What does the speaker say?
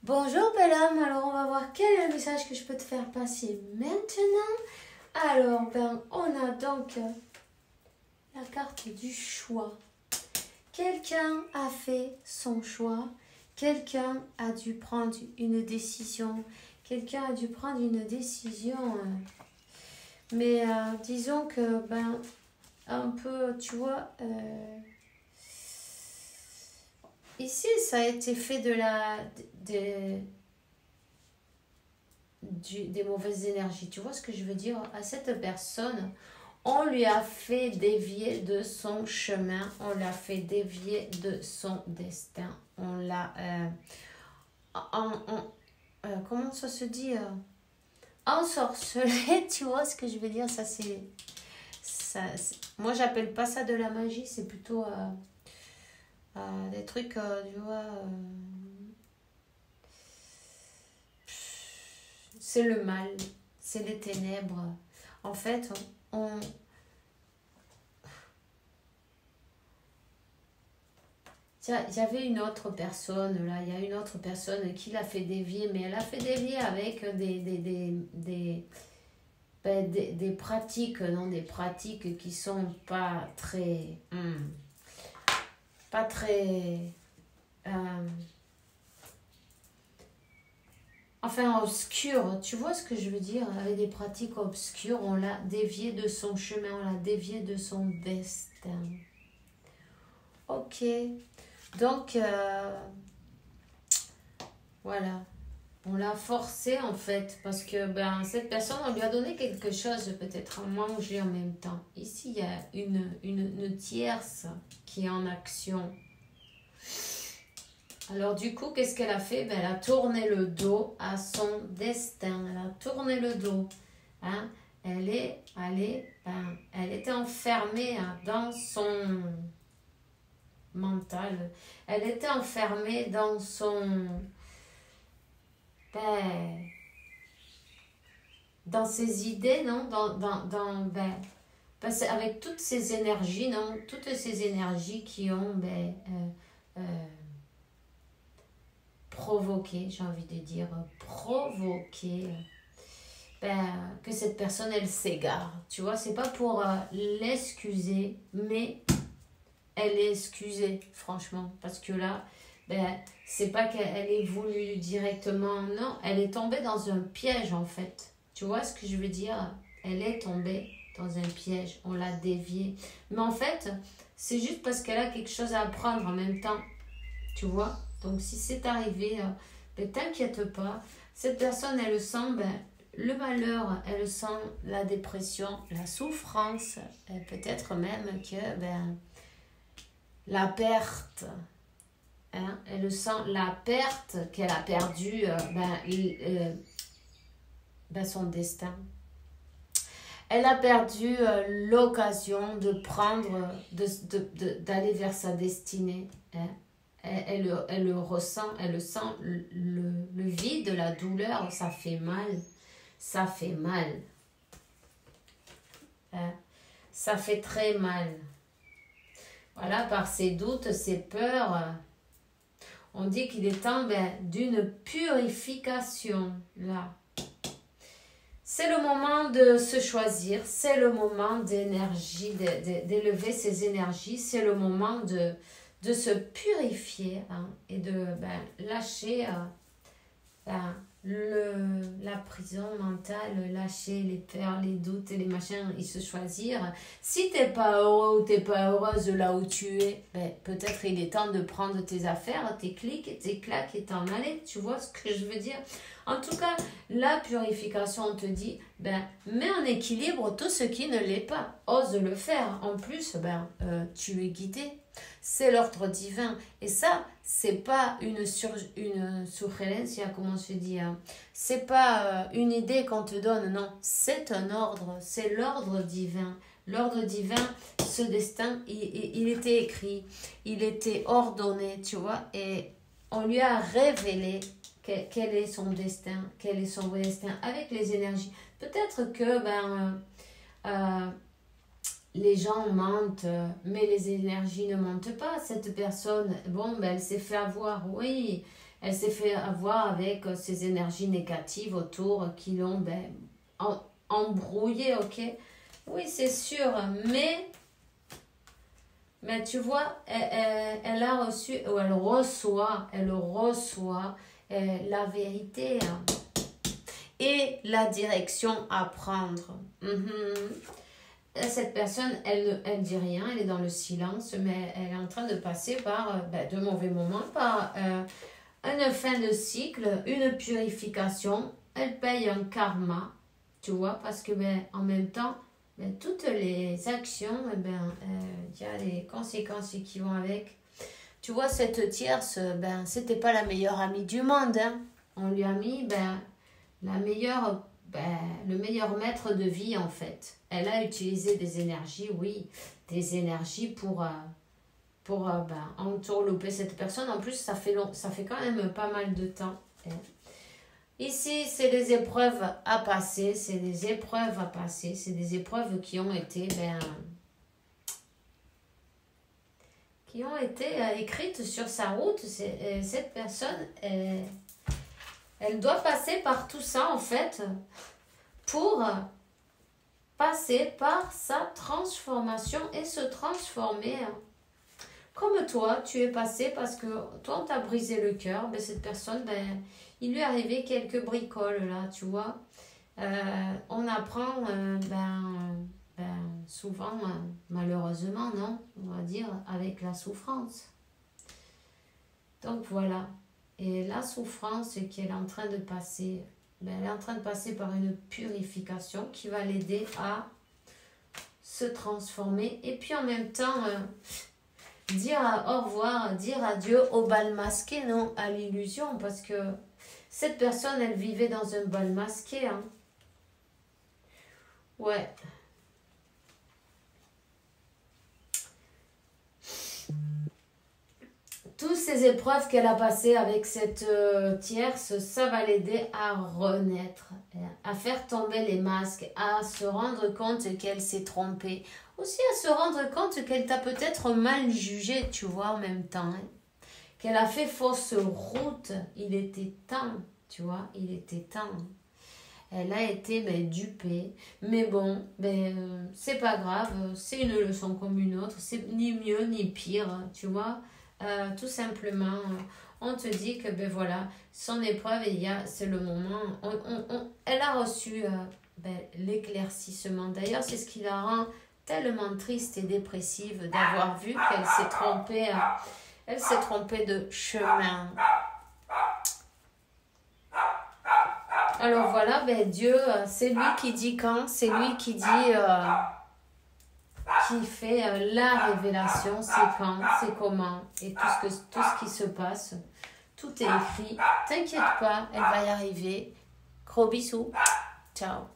Bonjour bel homme, alors on va voir quel est le message que je peux te faire passer maintenant. Alors, on a donc la carte du choix. Quelqu'un a fait son choix, quelqu'un a dû prendre une décision, mais disons que, un peu, tu vois, ici, ça a été fait des mauvaises énergies. Tu vois ce que je veux dire? À cette personne, on lui a fait dévier de son chemin, on l'a fait dévier de son destin. On l'a... comment ça se dit? Ensorcelé, tu vois ce que je veux dire? Ça, c'est... moi, j'appelle pas ça de la magie, c'est plutôt... des trucs, tu vois, c'est le mal, c'est les ténèbres. En fait, tiens, il y avait une autre personne là, il y a une autre personne qui l'a fait dévier, mais elle a fait dévier avec des pratiques, non, des pratiques qui sont pas très... pas très... enfin, obscures. Tu vois ce que je veux dire? Avec des pratiques obscures, on l'a dévié de son chemin, on l'a dévié de son destin. Ok. Donc, voilà. On l'a forcé en fait, parce que cette personne, on lui a donné quelque chose, peut-être à manger en même temps. Ici, il y a une tierce qui est en action. Alors du coup, qu'est-ce qu'elle a fait? Elle a tourné le dos à son destin. Elle a tourné le dos. Hein? Elle était enfermée dans son mental. Elle était enfermée dans son... dans ses idées, non? Avec toutes ces énergies, non? Toutes ces énergies qui ont... provoquer, j'ai envie de dire, provoquer que cette personne, elle s'égare. Tu vois, c'est pas pour l'excuser, mais elle est excusée, franchement. Parce que là, c'est pas qu'elle est voulu directement, non, elle est tombée dans un piège, en fait. Tu vois ce que je veux dire? Elle est tombée dans un piège, on l'a déviée. Mais en fait, c'est juste parce qu'elle a quelque chose à apprendre en même temps. Tu vois? Donc, si c'est arrivé, t'inquiète pas. Cette personne, elle sent le malheur, elle sent la dépression, la souffrance, peut-être même que la perte. Hein? Elle sent la perte qu'elle a perdu son destin. Elle a perdu l'occasion de prendre, d'aller vers sa destinée. Hein? Elle le ressent, elle le sent, le vide, la douleur, ça fait mal. Ça fait mal. Hein? Ça fait très mal. Voilà, par ses doutes, ses peurs, on dit qu'il est temps d'une purification, là. C'est le moment de se choisir, c'est le moment d'énergie, d'élever ses énergies, c'est le moment de se purifier, hein, et de lâcher la prison mentale, lâcher les peurs, les doutes et les machins, et se choisir. Si t'es pas heureux ou t'es pas heureuse là où tu es, peut-être il est temps de prendre tes affaires, tes clics et tes claques et t'en aller. Tu vois ce que je veux dire? En tout cas, la purification, on te dit, mets en équilibre tout ce qui ne l'est pas. Ose le faire. En plus, tu es guidé. C'est l'ordre divin. Et ça, c'est pas une sugerencia, comment se dit. Hein. C'est pas une idée qu'on te donne, non. C'est un ordre. C'est l'ordre divin. L'ordre divin, ce destin, il était écrit. Il était ordonné, tu vois. Et on lui a révélé quel est son destin, quel est son destin avec les énergies. Peut-être que les gens mentent, mais les énergies ne mentent pas. Cette personne, elle s'est fait avoir, oui, elle s'est fait avoir avec ces énergies négatives autour qui l'ont embrouillée, ok? Oui, c'est sûr, mais tu vois, elle a reçu, ou elle reçoit la vérité et la direction à prendre. Cette personne, elle dit rien, elle est dans le silence, mais elle est en train de passer par de mauvais moments, par une fin de cycle, une purification. Elle paye un karma, tu vois, parce que en même temps, toutes les actions, il y a des conséquences qui vont avec. Tu vois, cette tierce, c'était pas la meilleure amie du monde. Hein. On lui a mis la meilleure, le meilleur maître de vie, en fait. Elle a utilisé des énergies, oui, des énergies pour entourlouper cette personne. En plus, ça fait quand même pas mal de temps. Hein. Ici, c'est des épreuves à passer, c'est des épreuves qui ont été, écrites sur sa route. Cette personne, elle doit passer par tout ça, en fait, pour passer par sa transformation et se transformer. Comme toi, tu es passé parce que toi, on t'a brisé le cœur. Cette personne, il lui est arrivé quelques bricoles, là, tu vois. On apprend, souvent, malheureusement, non, on va dire, avec la souffrance. Donc, voilà. Et la souffrance qu'elle est en train de passer, elle est en train de passer par une purification qui va l'aider à se transformer. Et puis, en même temps... dire au revoir, dire adieu au bal masqué, non, à l'illusion, parce que cette personne, elle vivait dans un bal masqué, hein. Ouais. Toutes ces épreuves qu'elle a passées avec cette tierce, ça va l'aider à renaître, à faire tomber les masques, à se rendre compte qu'elle s'est trompée. Aussi à se rendre compte qu'elle t'a peut-être mal jugé, tu vois, en même temps. Hein. Qu'elle a fait fausse route. Il était temps, tu vois, il était temps. Elle a été dupée. Mais bon, c'est pas grave. C'est une leçon comme une autre. C'est ni mieux ni pire, tu vois. Tout simplement, on te dit que voilà, son épreuve, c'est le moment. Elle a reçu l'éclaircissement. D'ailleurs, c'est ce qui la rend tellement triste et dépressive d'avoir vu qu'elle s'est trompée. Elle s'est trompée de chemin. Alors voilà, Dieu, c'est lui qui dit quand, c'est lui qui dit, qui fait la révélation, c'est quand, c'est comment, et tout ce qui se passe, tout est écrit. T'inquiète pas, elle va y arriver. Gros bisous. Ciao.